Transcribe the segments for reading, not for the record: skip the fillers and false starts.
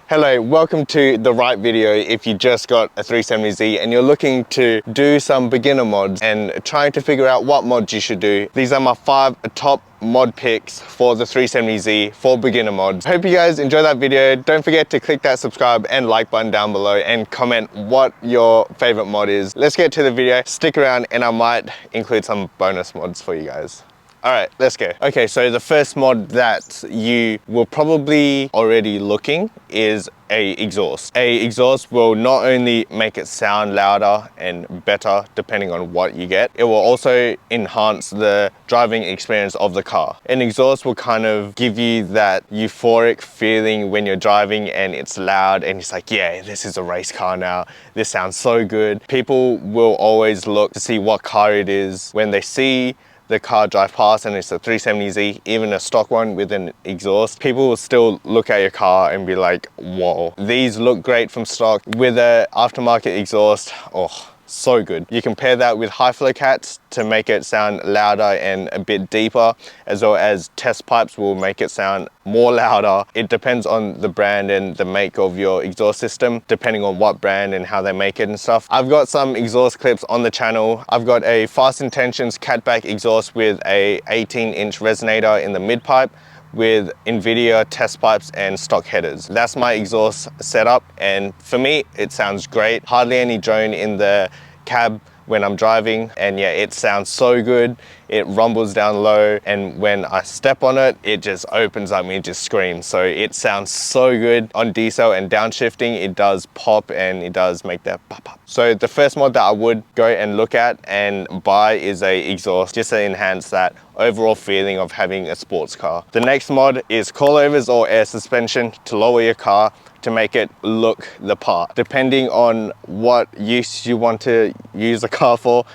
Hello, welcome to the right video if you just got a 370Z and you're looking to do some beginner mods and trying to figure out what mods you should do. These are my 5 top mod picks for the 370Z for beginner mods. Hope you guys enjoy that video. Don't forget to click that subscribe and like button down below and comment what your favorite mod is. Let's get to the video. Stick around and I might include some bonus mods for you guys. All right, let's go. Okay, so the first mod that you will probably already looking is a exhaust. A exhaust will not only make it sound louder and better depending on what you get, it will also enhance the driving experience of the car. An exhaust will kind of give you that euphoric feeling when you're driving and it's loud and it's like, yeah, this is a race car now. This sounds so good. People will always look to see what car it is when they see the car drive past and it's a 370Z, even a stock one with an exhaust. People will still look at your car and be like, whoa, these look great from stock with an aftermarket exhaust. Oh, so good. You can pair that with high flow cats to make it sound louder and a bit deeper, as well as test pipes will make it sound more louder. It depends on the brand and the make of your exhaust system, depending on what brand and how they make it and stuff. I've got some exhaust clips on the channel. I've got a Fast Intentions catback exhaust with a 18-inch resonator in the mid pipe, with NVIDIA test pipes and stock headers. That's my exhaust setup, and for me it sounds great. Hardly any drone in the cab when I'm driving, and yeah, it sounds so good. It rumbles down low, and when I step on it, it just opens up and it just screams. So it sounds so good. On decel and downshifting, it does pop and it does make that pop pop. So the first mod that I would go and look at and buy is a exhaust, just to enhance that overall feeling of having a sports car. The next mod is coilovers or air suspension to lower your car to make it look the part. Depending on what use you want to use the car for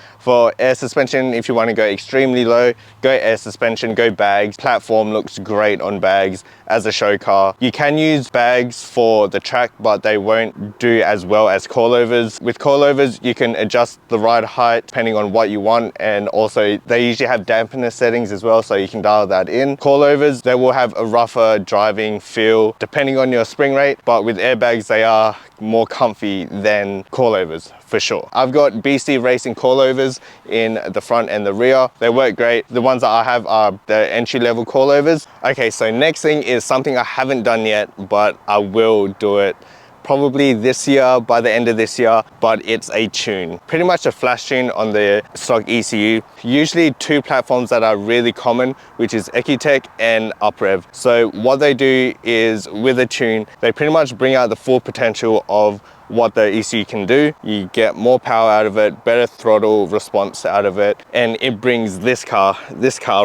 air suspension, if you want to go extremely low, go air suspension, go bags. Platform looks great on bags as a show car. You can use bags for the track, but they won't do as well as coilovers. With coilovers, you can adjust the ride height depending on what you want, and also they usually have dampener settings as well, so you can dial that in. Coilovers, they will have a rougher driving feel depending on your spring rate, but with airbags, they are more comfy than coilovers for sure. I've got BC Racing coilovers in the front and the rear. They work great. The ones that I have are the entry-level coilovers. Okay, so next thing is something I haven't done yet, but I will do it probably this year, by the end of this year, but it's a tune. Pretty much a flash tune on the stock ECU. Usually 2 platforms that are really common, which is Ecutech and UpRev. So what they do is with a tune, they pretty much bring out the full potential of what the ECU can do. You get more power out of it, better throttle response out of it, and it brings this car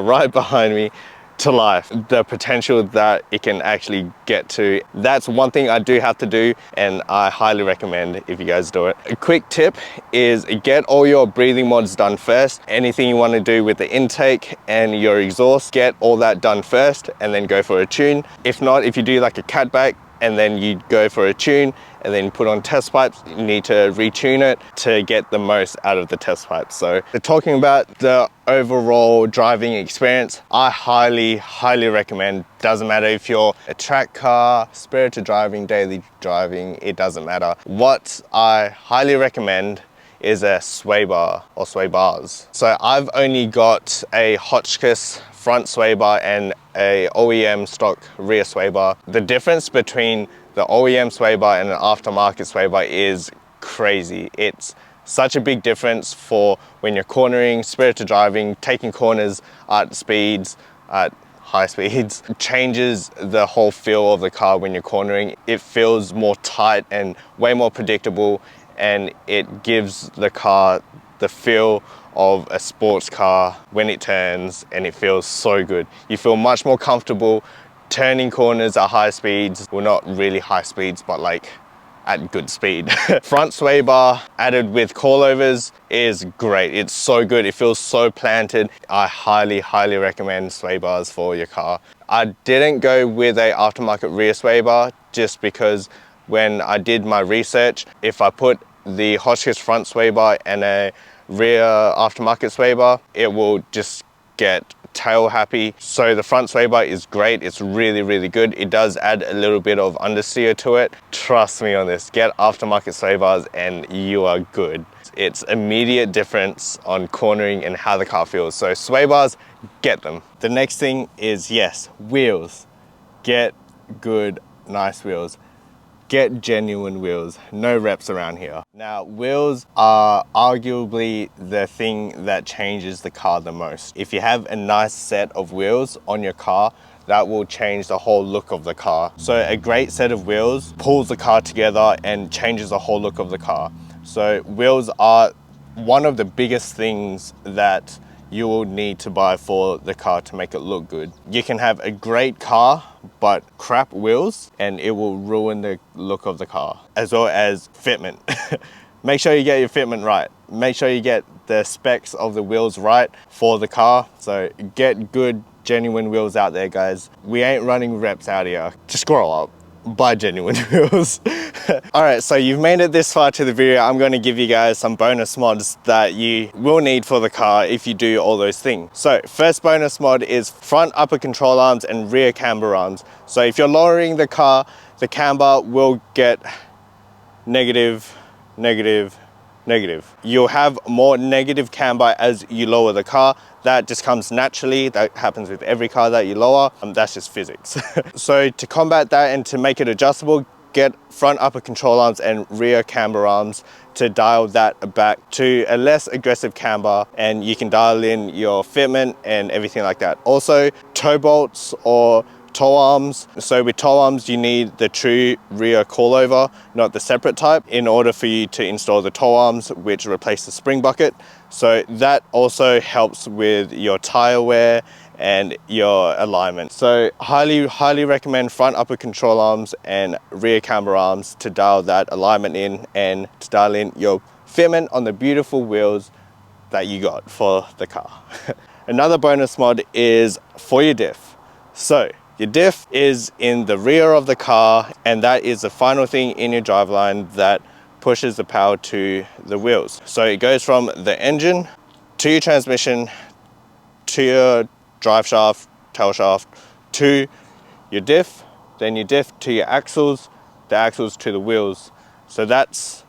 right behind me to life. The potential that it can actually get to. That's one thing I do have to do, and I highly recommend if you guys do it. A quick tip is get all your breathing mods done first. Anything you want to do with the intake and your exhaust, get all that done first and then go for a tune. If not, if you do like a catback and then you go for a tune and then put on test pipes, you need to retune it to get the most out of the test pipes. So talking about the overall driving experience, I highly recommend. Doesn't matter if you're a track car, spirited driving, daily driving, it doesn't matter. What I highly recommend is a sway bar or sway bars. So I've only got a Hotchkiss front sway bar and a OEM stock rear sway bar. The difference between the OEM sway bar and an aftermarket sway bar is crazy. It's such a big difference for when you're cornering, spirited driving, taking corners at speeds, at high speeds. It changes the whole feel of the car when you're cornering. It feels more tight and way more predictable, and it gives the car the feel of a sports car when it turns, and it feels so good. You feel much more comfortable turning corners at high speeds. Well, not really high speeds, but like at good speed. Front sway bar added with coilovers is great. It's so good. It feels so planted. I highly recommend sway bars for your car. I didn't go with a aftermarket rear sway bar just because when I did my research, if I put the Hotchkiss front sway bar and a rear aftermarket sway bar, it will just get tail happy. So the front sway bar is great. It's really, really good. It does add a little bit of understeer to it. Trust me on this. Get aftermarket sway bars and you are good. It's immediate difference on cornering and how the car feels. So sway bars, get them. The next thing is, yes, wheels. Get good, nice wheels. Get genuine wheels, no reps around here. Now, wheels are arguably the thing that changes the car the most. If you have a nice set of wheels on your car, that will change the whole look of the car. So a great set of wheels pulls the car together and changes the whole look of the car. So wheels are one of the biggest things that you will need to buy for the car to make it look good. You can have a great car, but crap wheels, and it will ruin the look of the car, as well as fitment. Make sure you get your fitment right. Make sure you get the specs of the wheels right for the car. So get good, genuine wheels out there, guys. We ain't running reps out here. Just grow up. Buy genuine wheels. All right, so you've made it this far to the video. I'm going to give you guys some bonus mods that you will need for the car if you do all those things. So first bonus mod is front upper control arms and rear camber arms. So if you're lowering the car, the camber will get negative, negative, negative. You'll have more negative camber as you lower the car. That just comes naturally. That happens with every car that you lower. That's just physics. So to combat that and to make it adjustable, get front upper control arms and rear camber arms to dial that back to a less aggressive camber, and you can dial in your fitment and everything like that. Also, toe bolts or toe arms. So with toe arms, you need the true rear coilover, not the separate type, in order for you to install the toe arms, which replace the spring bucket. So that also helps with your tire wear and your alignment. So highly recommend front upper control arms and rear camber arms to dial that alignment in and to dial in your fitment on the beautiful wheels that you got for the car. Another bonus mod is for your diff. So your diff is in the rear of the car, and that is the final thing in your driveline that pushes the power to the wheels. So it goes from the engine to your transmission to your drive shaft, tail shaft, to your diff, then your diff to your axles, the axles to the wheels. So that's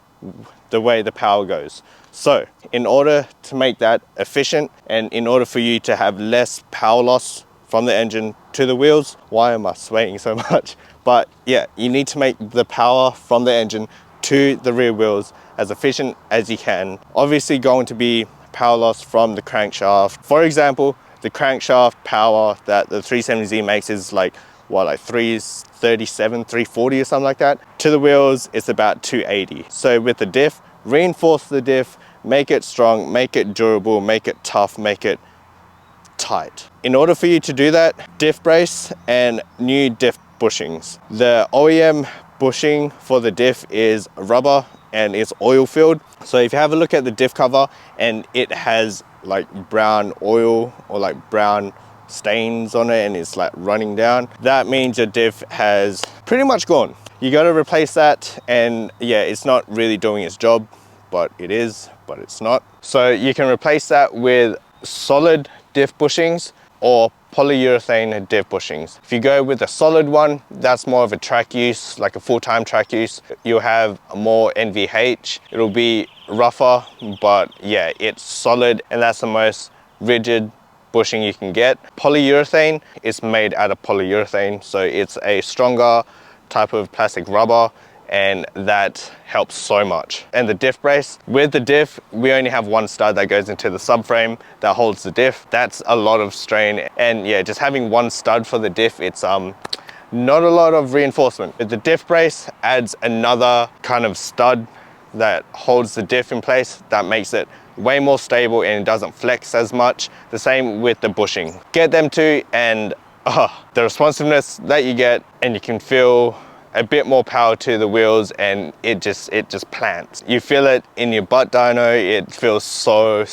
the way the power goes. So in order to make that efficient and in order for you to have less power loss from the engine to the wheels, why am I swaying so much? But yeah, you need to make the power from the engine to the rear wheels as efficient as you can. Obviously going to be power loss from the crankshaft. For example, the crankshaft power that the 370Z makes is like, what, like 337, 340 or something like that. To the wheels, it's about 280. So with the diff, reinforce the diff, make it strong, make it durable, make it tough, make it tight. In order for you to do that, diff brace and new diff bushings. The OEM bushing for the diff is rubber and it's oil filled. So if you have a look at the diff cover and it has like brown oil or like brown stains on it and it's like running down, that means your diff has pretty much gone. You got to replace that, and yeah, it's not really doing its job, but it is, but it's not. So you can replace that with solid diff bushings or polyurethane diff bushings. If you go with a solid one, that's more of a track use, like a full-time track use. You'll have more NVH. It'll be rougher, but yeah, it's solid, and that's the most rigid bushing you can get. Polyurethane is made out of polyurethane, so it's a stronger type of plastic rubber, and that helps so much. And the diff brace, with the diff, we only have one stud that goes into the subframe that holds the diff. That's a lot of strain, and yeah, just having one stud for the diff, it's not a lot of reinforcement. The diff brace adds another kind of stud that holds the diff in place, that makes it way more stable and it doesn't flex as much. The same with the bushing. Get them too, and the responsiveness that you get, and you can feel a bit more power to the wheels, and it just plants. You feel it in your butt dyno. It feels so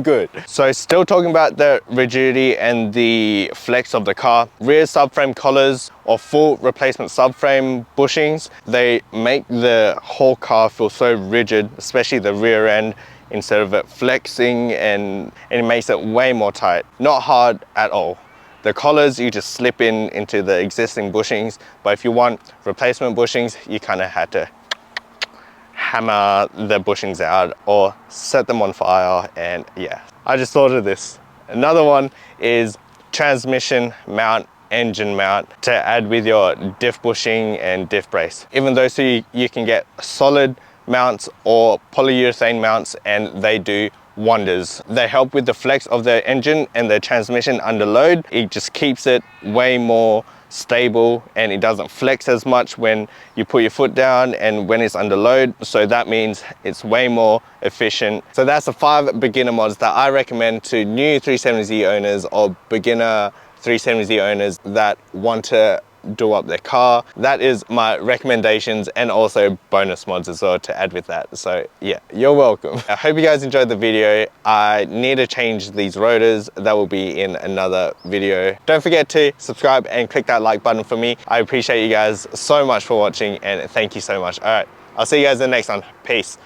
good. So still talking about the rigidity and the flex of the car, rear subframe collars or full replacement subframe bushings, they make the whole car feel so rigid, especially the rear end. instead of it flexing, and it makes it way more tight. Not hard at all. The collars you just slip into the existing bushings, but if you want replacement bushings, you kind of had to hammer the bushings out or set them on fire. And yeah, I just thought of this. Another one is transmission mount, engine mount to add with your diff bushing and diff brace. Even though you can get solid mounts or polyurethane mounts, and they do wonders. They help with the flex of the engine and the transmission under load. It just keeps it way more stable, and it doesn't flex as much when you put your foot down and when it's under load. So that means it's way more efficient. So that's the 5 beginner mods that I recommend to new 370Z owners or beginner 370Z owners that want to do up their car. That is my recommendations, and also bonus mods as well to add with that. So yeah, you're welcome. I hope you guys enjoyed the video. I need to change these rotors. That will be in another video. Don't forget to subscribe and click that like button for me. I appreciate you guys so much for watching, and thank you so much. All right, I'll see you guys in the next one. Peace.